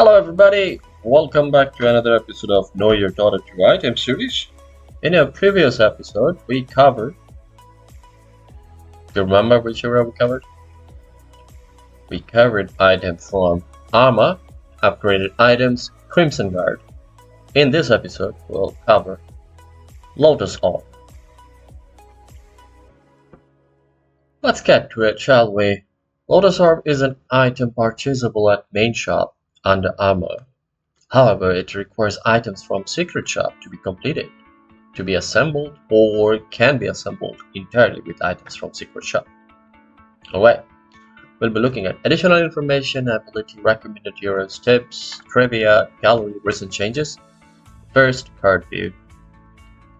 Hello everybody, welcome back to another episode of Know Your Daughter to Right. I'm Suresh. In a previous episode, we covered... Do you remember which area we covered? We covered items from Armor, upgraded items, Crimson Guard. In this episode, we'll cover Lotus Orb. Let's get to it, shall we? Lotus Orb is an item purchasable at main shop under Armor. However, it requires items from Secret Shop to be completed, to be assembled, or can be assembled entirely with items from Secret Shop. Alright, we'll be looking at additional information, ability, recommended heroes, tips, trivia, gallery, recent changes. First, card view.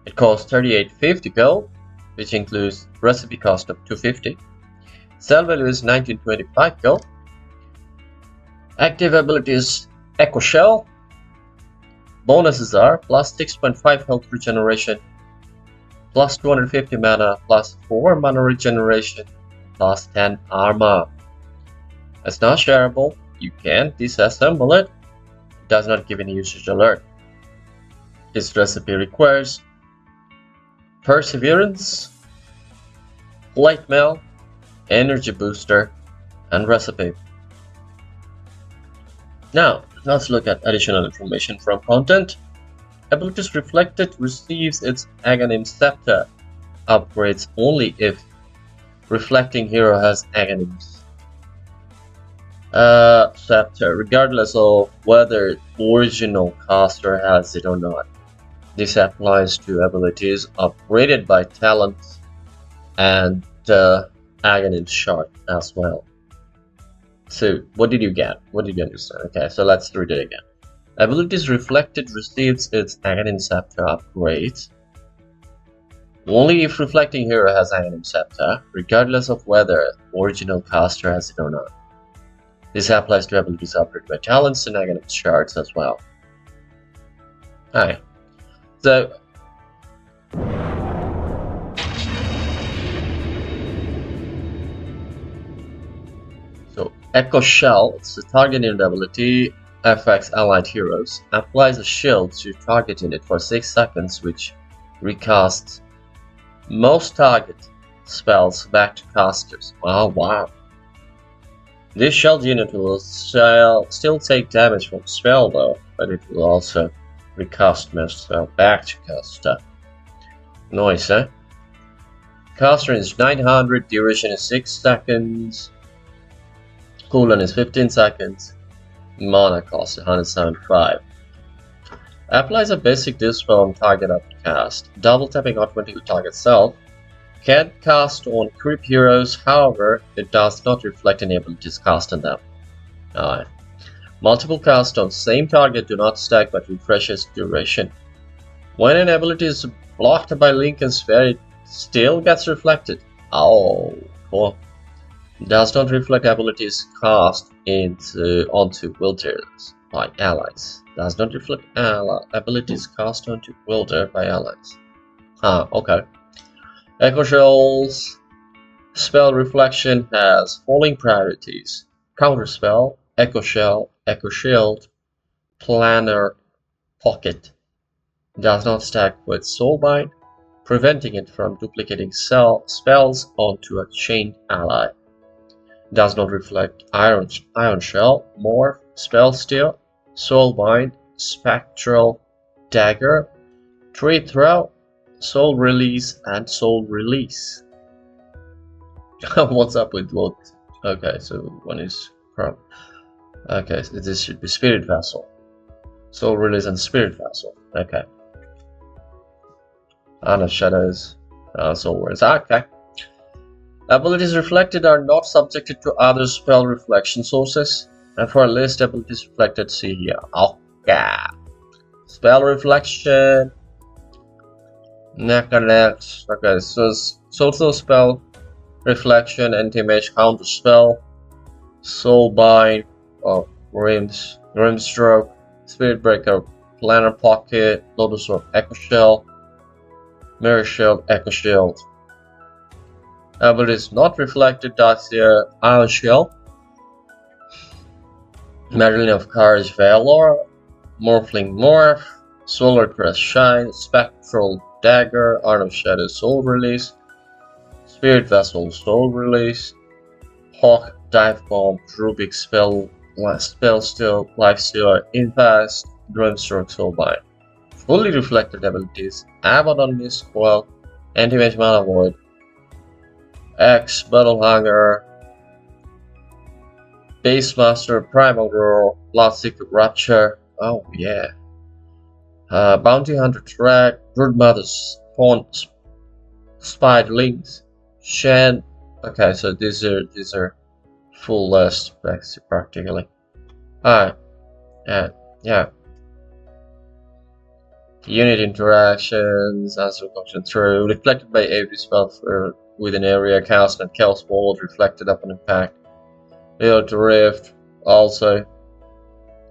It costs 38.50 gold, which includes recipe cost of 250. Sell value is 1925 gold. Active abilities Echo Shell. Bonuses are plus 6.5 health regeneration, plus 250 mana, plus 4 mana regeneration, plus 10 armor. It's not shareable. You can disassemble it. It does not give any usage alert. This recipe requires Perseverance, Light Mail, Energy Booster, and Recipe. Now, let's look at additional information from content. Abilities Reflected receives its Aghanim Scepter. Upgrades only if Reflecting Hero has Aghanims. Scepter, regardless of whether original caster has it or not. This applies to abilities upgraded by talents and Aghanim Shard as well. So, what did you get? What did you understand? Okay, so let's read it again. Abilities Reflected receives its Aghanim Scepter upgrade only if Reflecting Hero has Aghanim Scepter, regardless of whether original caster has it or not. This applies to abilities upgraded by talents and Aghanim Shards as well. Alright, so Echo Shell, it's a targeting ability, affects allied heroes, applies a shield to target unit for 6 seconds, which recasts most target spells back to casters. Oh wow. This shield unit will still take damage from spell though, but it will also recast most spell back to caster. Nice, eh? Caster is 900, duration is 6 seconds. Cooldown is 15 seconds. Mana cost 175. Applies a basic dispel on target up to cast. Double tapping automatically target self. Can cast on creep heroes, however, it does not reflect any abilities cast on them. Alright. Multiple cast on same target do not stack but refreshes duration. When an ability is blocked by link and sphere, it still gets reflected. Oh, cool. Does not reflect abilities cast onto wielders by allies. Does not reflect abilities cast onto wielder by allies. Okay. Echo Shell's spell reflection has following priorities: Counterspell, Echo Shell, Echo Shield, Planner, Pocket. Does not stack with Soulbind, preventing it from duplicating spells onto a chained ally. Does not reflect Iron Shell, Morph, Spell Steal, Soulbind, Spectral Dagger, Tree Throw, Soul Release, and Soul Release. What's up with what? Okay, so one is from. Okay, so this should be Spirit Vessel. Soul Release and Spirit Vessel. Okay. Honor Shadows, Soul Release. Okay. Abilities reflected are not subjected to other spell reflection sources, and for a list abilities reflected, see here. Okay. Spell reflection. Next. Okay, so social spell reflection, anti-mage counter spell, soulbind, Grimstroke, Spirit Breaker, Planner Pocket, Lotus Orb, Echo Shell, Mirror Shield, Echo Shield. Abilities not reflected, Dacia, Iron Shell, Medallion of Courage Valor, Morphling Morph, Solar Crest Shine, Spectral Dagger, Art of Shadow Soul Release, Spirit Vessel Soul Release, Hawk Dive Bomb, Rubik Spell Steal, Lifestealer, Invest, Grimstroke Soulbind. Fully reflected abilities: Abaddon Mist Coil, Anti-Mage Mana Void, X, Battle Hunger, Beastmaster, Primal Roar, Bloodseeker Rapture. Oh yeah. Bounty Hunter Track, Broodmother's Spawn, Spider Links, Shen. Okay, so these are full list practically. Alright, yeah. Unit interactions, answer function true, reflected by every spell with an area cast and Chaos Bolt reflected upon impact. Field Rift, also.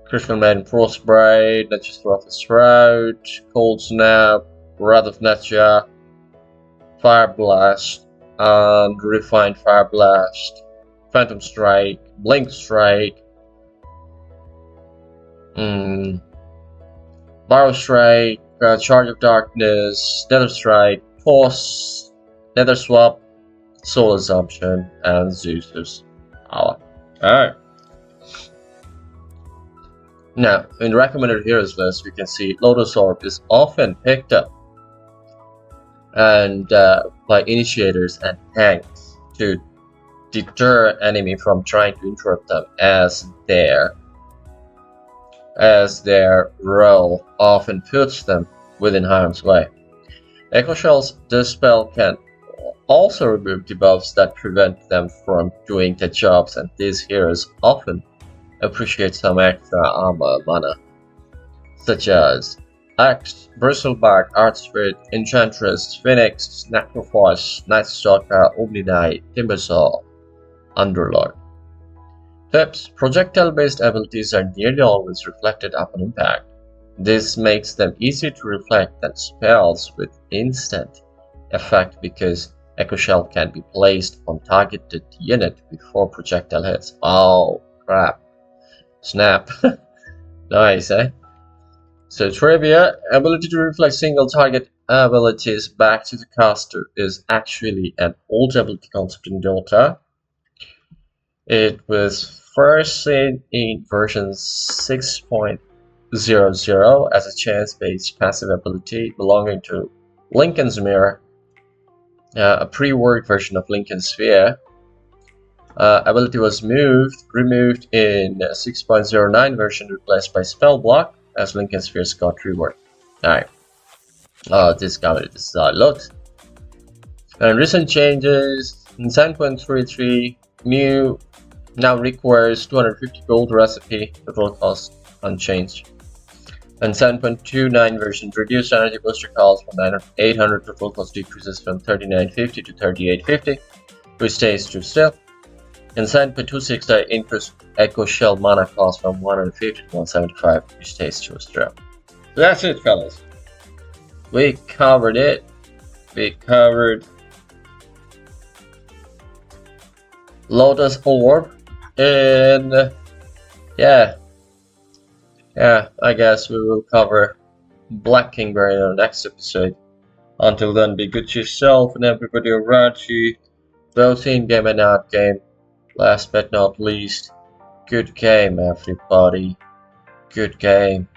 Crystal Maiden Frostbite, Nature's Wrath of Shroud, Cold Snap, Wrath of Nature, Fire Blast, and Refined Fire Blast, Phantom Strike, Blink Strike, Barrow Strike, Charge of Darkness, Nether Strike, Toss, Nether Swap, Soul Assumption, and Zeus's Power. Alright. Now, in the recommended heroes list, we can see Lotus Orb is often picked up and by initiators and tanks to deter enemy from trying to interrupt them, as their role often puts them within harm's way. Echo Shell's Dispel can also remove debuffs that prevent them from doing their jobs, and these heroes often appreciate some extra armor mana, such as Axe, Bristleback, Archspirit, Enchantress, Phoenix, Necrophos, Night Stalker, Omni Knight, Timbersaw, Underlord. Tips: projectile-based abilities are nearly always reflected upon impact. This makes them easier to reflect than spells with instant effect because Echo Shell can be placed on targeted unit before projectile hits. Oh crap. Snap. Nice, eh? So trivia: ability to reflect single target abilities back to the caster is actually an old ability concept in Dota. It was first seen in version 6.00 as a chance-based passive ability belonging to Lincoln's Mirror, a pre-worked version of Lincoln's Sphere. Ability was removed in 6.09 version, replaced by Spell Block as Lincoln's Spheres got reworked. Alright. This is how it looks. And recent changes in 7.33 new now requires 250 gold recipe, total cost unchanged. And 7.29 version reduced energy booster calls from 800, total cost decreases from 3950 to 3850, which stays true still. And 7.26 increased Echo Shell mana cost from 150 to 175, which stays true still. So that's it, fellas. We covered it. We covered Lotus Orb, and yeah, I guess we will cover Black Kingberry in our next episode. Until then, be good to yourself and everybody around you, both in game and out game. Last but not least, good game, everybody. Good game.